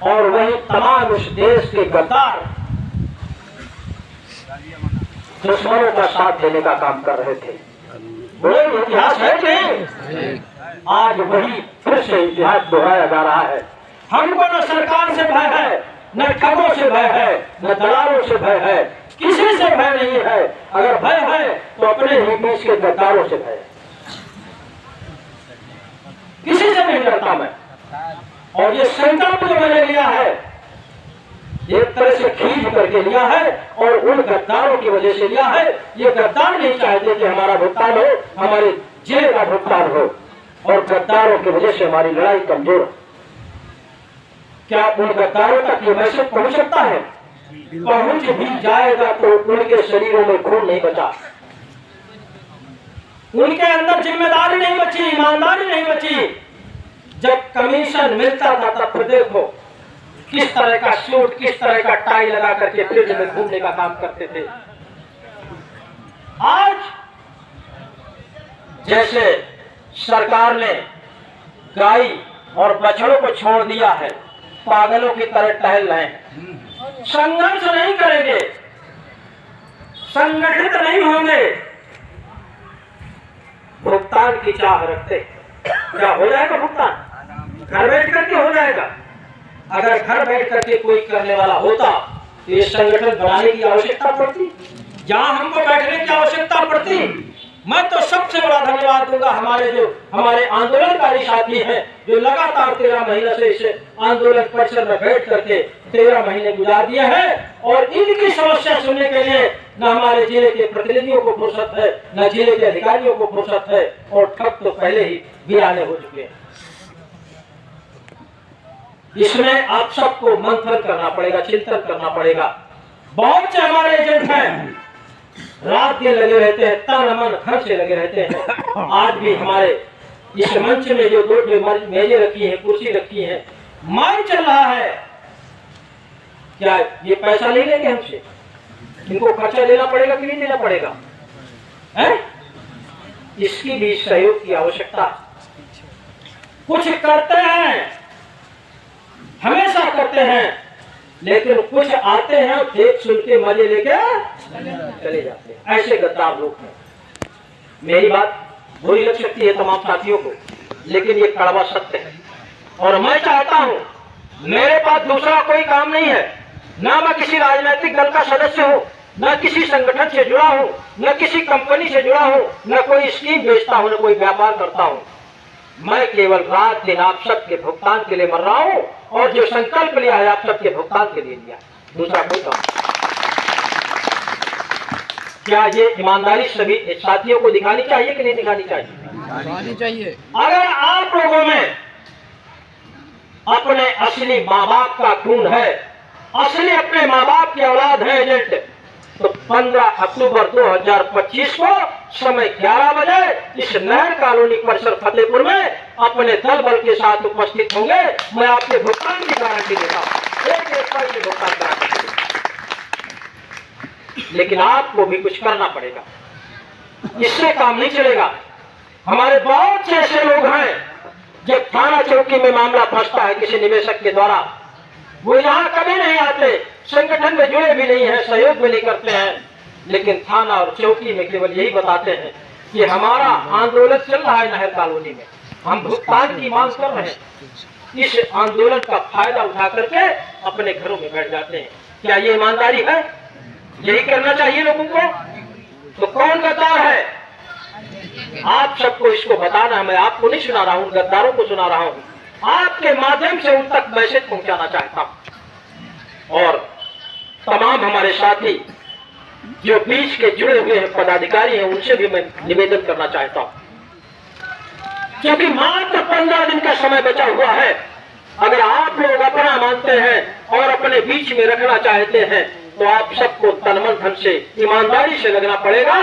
और वही तमाम उस देश के गद्दार दुश्मनों का साथ देने का काम कर रहे थे। वो इतिहास है कि आज वही फिर से इतिहास दोहराया जा रहा है। हमको न सरकार से भय है, न ठगों से भय है, न दलालों से भय है, किसी से भय नहीं है। अगर भय है तो अपने ही बीच के गद्दारों से भय है। किसी से नहीं डरता मैं। और ये संकल्प जो मैंने लिया है, एक तरह से खींच करके लिया है और उन गद्दारों की वजह से लिया है। ये गद्दार नहीं चाहते कि हमारा भुगतान हो, हमारे जेल का भुगतान हो, और गद्दारों की वजह से हमारी लड़ाई कमजोर है। क्या उन गद्दारों तक ये मैसेज पहुंच सकता है? पहुंच भी जाएगा तो उनके शरीरों में खून नहीं बचा, उनके अंदर जिम्मेदारी नहीं बची, ईमानदारी नहीं बची। जब कमीशन मिलता था तब फिर देखो किस तरह का सूट, किस तरह का टाई लगा करके फील्ड में घूमने का काम करते थे। आज जैसे सरकार ने गाय और बछड़ों को छोड़ दिया है, पागलों की तरह टहल रहे हैं। संघर्ष नहीं करेंगे, संगठित नहीं होंगे, भुगतान की चाह रखते। क्या हो जाएगा भुगतान? घर बैठ करके हो जाएगा। अगर घर बैठ करके कोई करने वाला होता तो ये संगठन बनाने की आवश्यकता पड़ती, जहां हमको बैठने की आवश्यकता पड़ती। मैं तो सबसे बड़ा धन्यवाद दूंगा हमारे आंदोलनकारी साथी हैं, जो लगातार 13 महीने से इस आंदोलन परिसर में बैठ करके 13 महीने गुजार दिए हैं। और इनकी समस्या सुनने के लिए न हमारे जिले के प्रतिनिधियों को फुर्सत है, न जिले के अधिकारियों को फुर्सत है, और ठग तो पहले ही वीराने हो चुके हैं। इसमें आप सबको मंथन करना पड़ेगा, चिंतन करना पड़ेगा। बहुत से हमारे एजेंट हैं, रात दिन लगे रहते हैं, तन मन धन से लगे रहते हैं। आज भी हमारे इस मंच में जो 2 मेजें रखी हैं, कुर्सी रखी है, माइक चल रहा है, क्या ये पैसा नहीं लेंगे हमसे? इनको खर्चा देना पड़ेगा कि नहीं देना पड़ेगा? है? इसकी भी सहयोग की आवश्यकता। कुछ करते हैं, हमेशा करते हैं, लेकिन कुछ आते हैं और देख सुन के मजे लेके चले जाते हैं। ऐसे गद्दार लोग हैं। मेरी बात बुरी लग सकती है तमाम साथियों को, लेकिन ये कड़वा सत्य है। और मैं चाहता हूं, मेरे पास दूसरा कोई काम नहीं है, ना मैं किसी राजनीतिक दल का सदस्य हूं, न किसी संगठन से जुड़ा हूं, न किसी कंपनी से जुड़ा हूं, न कोई स्कीम बेचता हूं, न कोई व्यापार करता हूं। मैं केवल रात दिन आप सबके भुगतान के लिए मर रहा हूं, और जो संकल्प लिया है आप सबके भुगतान के लिए लिया, दूसरा कोई काम। क्या ये ईमानदारी सभी साथियों को दिखानी चाहिए कि नहीं दिखानी चाहिए? दिखानी चाहिए। अगर आप लोगों में अपने असली माँ बाप का खून है, असली अपने माँ बाप की औलाद है एजेंट, तो 15 अक्टूबर 2025 को समय 11 बजे इस नहर कॉलोनी परिसर फतेहपुर में अपने दल बल के साथ उपस्थित होंगे। मैं आपके भुगतान की गारंटी देता हूं, एक पैसे भुगतान गारंटी देता हूं। लेकिन आपको भी कुछ करना पड़ेगा, इससे काम नहीं चलेगा। हमारे बहुत से ऐसे लोग हैं जब थाना चौकी में मामला फंसता है किसी निवेशक के द्वारा, वो यहाँ कभी नहीं आते, संगठन में जुड़े भी नहीं है, सहयोग भी नहीं करते हैं, लेकिन थाना और चौकी में केवल यही बताते हैं कि हमारा आंदोलन चल रहा है नहर कॉलोनी में, हम भुगतान की मांग कर रहे हैं। इस आंदोलन का फायदा उठा करके अपने घरों में बैठ जाते हैं। क्या ये ईमानदारी है? यही करना चाहिए लोगों को? तो कौन गद्दार है? आप सबको इसको बताना है। मैं आपको नहीं सुना रहा हूं, गद्दारों को सुना रहा हूं। आपके माध्यम से उन तक मैसेज पहुंचाना चाहता हूं। और तमाम हमारे साथी जो बीच के जुड़े हुए हैं पदाधिकारी हैं, उनसे भी मैं निवेदन करना चाहता हूं, क्योंकि मात्र 15 दिन का समय बचा हुआ है। अगर आप लोग अपना मानते हैं और अपने बीच में रखना चाहते हैं, तो आप सबको तन मन धन से ईमानदारी से लगना पड़ेगा,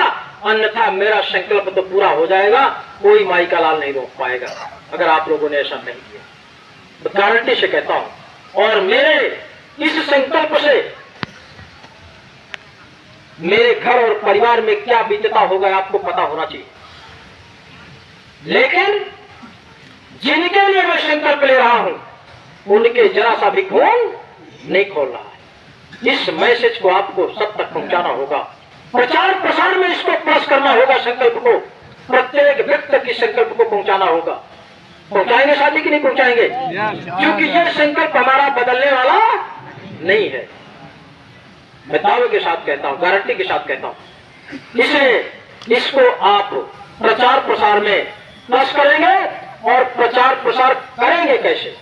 अन्यथा मेरा संकल्प तो पूरा हो जाएगा, कोई माई का लाल नहीं रोक पाएगा अगर आप लोगों ने ऐसा नहीं किया। तो गारंटी से कहता हूं, और मेरे इस संकल्प से मेरे घर और परिवार में क्या बीतता होगा आपको पता होना चाहिए। लेकिन जिनके लिए मैं संकल्प ले रहा हूं, उनके जरा सा भी खून नहीं खोल रहा है। इस मैसेज को आपको सब तक पहुंचाना होगा, प्रचार प्रसार में इसको प्लस करना होगा, संकल्प को प्रत्येक व्यक्ति की संकल्प को पहुंचाना होगा। पहुंचाएंगे साथी कि नहीं पहुंचाएंगे? क्योंकि यह संकल्प हमारा बदलने वाला नहीं है। मैं दावे के साथ कहता हूं, गारंटी के साथ कहता हूं। इसलिए इसको आप प्रचार प्रसार में प्लस करेंगे। और प्रचार प्रसार करेंगे कैसे?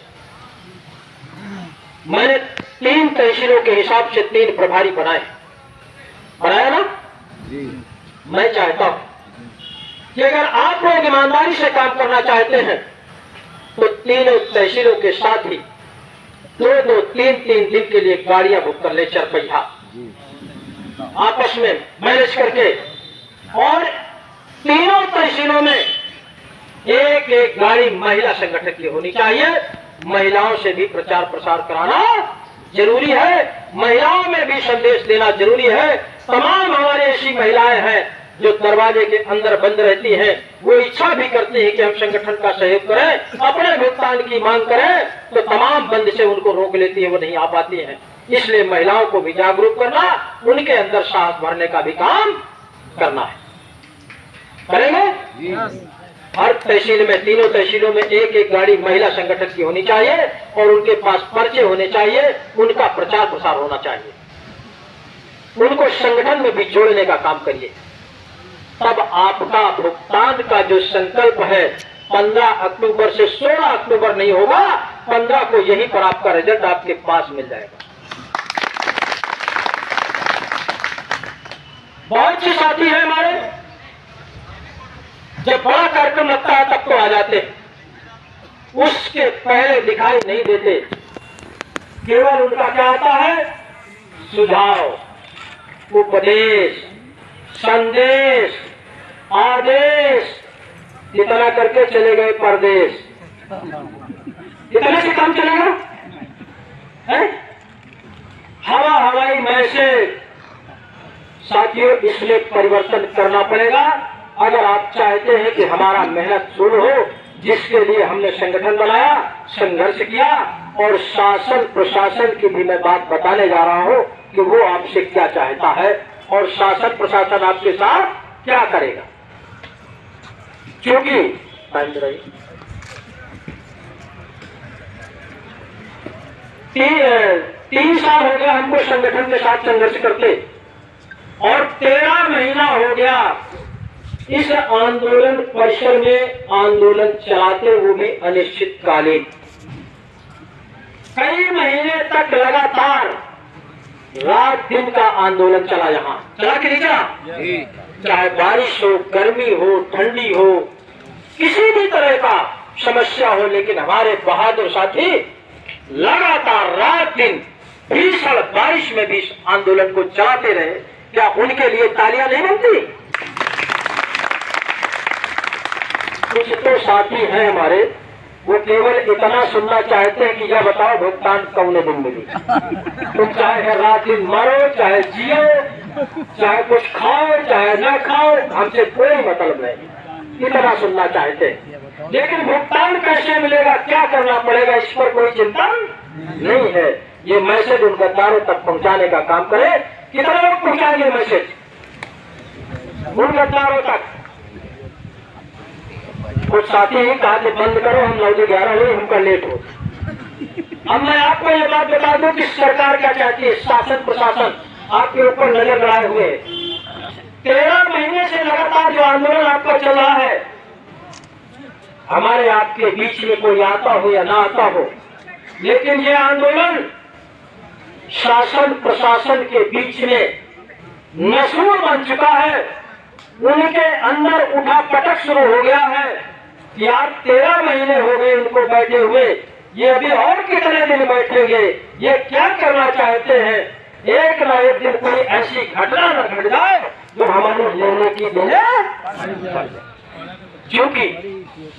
मैंने 3 तहसीलों के हिसाब से 3 प्रभारी बनाया ना। मैं चाहता हूं कि अगर आप लोग ईमानदारी से काम करना चाहते हैं तो तीनों तहसीलों के साथ ही 2-2, 3-3 दिन के लिए गाड़ियां बुक कर ले, 4 पहिया आपस में मैनेज करके, और तीनों तहसीलों में एक गाड़ी महिला संगठन की होनी चाहिए। महिलाओं से भी प्रचार प्रसार कराना जरूरी है, महिलाओं में भी संदेश देना जरूरी है। तमाम हमारी ऐसी महिलाएं हैं जो दरवाजे के अंदर बंद रहती हैं, वो इच्छा भी करती है कि हम संगठन का सहयोग करें, अपने भुगतान की मांग करें, तो तमाम बंद से उनको रोक लेती है, वो नहीं आ पाती हैं। इसलिए महिलाओं को भी जागरूक करना, उनके अंदर साहस भरने का भी काम करना है। करेंगे? हर तहसील में, तीनों तहसीलों में एक गाड़ी महिला संगठन की होनी चाहिए और उनके पास पर्चे होने चाहिए, उनका प्रचार प्रसार होना चाहिए। उनको संगठन में भी जोड़ने का काम करिए। तब आपका भुगतान का जो संकल्प है 15 अक्टूबर से 16 अक्टूबर नहीं होगा, 15 को यहीं पर आपका रिजल्ट आपके पास मिल जाएगा। बहुत से साथी हैं हमारे, जब बड़ा कार्यक्रम लगता है तब तो आ जाते हैं, उसके पहले दिखाई नहीं देते। केवल उनका क्या आता है? सुझाव, उपदेश, संदेश, आदेश, इतना करके चले गए परदेश। इतने से काम चलेगा? हवाई मैसेज। साथियों, इसलिए परिवर्तन करना पड़ेगा अगर आप चाहते हैं कि हमारा मेहनत शुरू हो, जिसके लिए हमने संगठन बनाया, संघर्ष किया, और शासन प्रशासन की भी मैं बात बताने जा रहा हूं कि वो आपसे क्या चाहता है और शासन प्रशासन आपके साथ क्या करेगा। क्योंकि 3 साल हो गया हमको संगठन के साथ संघर्ष करते, और 13 महीना हो गया इस आंदोलन परिसर में आंदोलन चलाते, वो भी अनिश्चितकालीन। कई महीने तक लगातार रात दिन का आंदोलन चला। यहाँ चला कि नहीं चला? चाहे बारिश हो, गर्मी हो, ठंडी हो, किसी भी तरह का समस्या हो, लेकिन हमारे बहादुर साथी लगातार रात दिन भीषण बारिश में भी आंदोलन को चलाते रहे। क्या उनके लिए तालियां नहीं बनती? कुछ तो साथी हैं हमारे, वो केवल इतना सुनना चाहते हैं कि यह बताओ भुगतान कौने दिन मिली। तुम चाहे रात दिन मरो, चाहे जियो, चाहे कुछ खाओ, चाहे न खाओ, हमसे कोई मतलब नहीं, इतना सुनना चाहते हैं। लेकिन भुगतान कैसे मिलेगा, क्या करना पड़ेगा, इस पर कोई चिंता नहीं है। ये मैसेज उन गद्दारों तक पहुंचाने का काम करें। कितने लोग पहुंचाएंगे मैसेज उन गद्दारों तक? कुछ साथी ही कहा कि बंद करो, हम 9-11 हुए, हमका लेट हो। अब मैं आपको ये बात बता दूं कि सरकार क्या चाहती है, शासन प्रशासन आपके ऊपर नजर गड़ाए हुए। 13 महीने से लगातार जो आंदोलन आपका चल रहा है, हमारे आपके बीच में कोई आता हो या ना आता हो, लेकिन ये आंदोलन शासन प्रशासन के बीच में मशहूर बन चुका है। उनके अंदर उठा पटक शुरू हो गया है कि यार 13 महीने हो गए उनको बैठे हुए, ये अभी और कितने दिन बैठेंगे, ये क्या करना चाहते हैं। एक ना एक दिन कोई ऐसी घटना न घट जाए जो हमारे लेने की देने। क्योंकि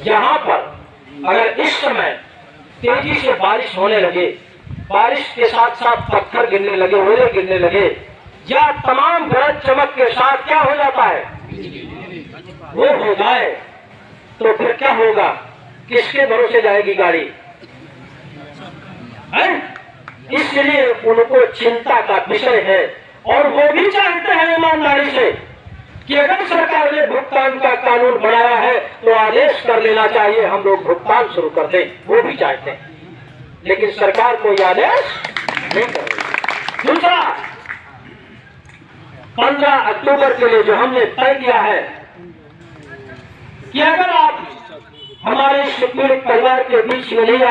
यहाँ पर अगर इस समय तेजी से बारिश होने लगे, बारिश के साथ साथ पत्थर गिरने लगे, ओले गिरने लगे, या तमाम गरज चमक के साथ क्या हो जाता है, वो हो जाए, तो फिर क्या होगा? किसके भरोसे जाएगी गाड़ी? इसलिए उनको चिंता का विषय है और वो भी चाहते हैं ईमानदारी से कि अगर सरकार ने भुगतान का कानून बनाया है तो आदेश कर लेना चाहिए, हम लोग भुगतान शुरू कर दें, वो भी चाहते हैं, लेकिन सरकार कोई आदेश नहीं कर रही। दूसरा, 15 अक्टूबर के लिए जो हमने तय किया है कि अगर आप हमारे पीड़ित परिवार के बीच में नहीं आए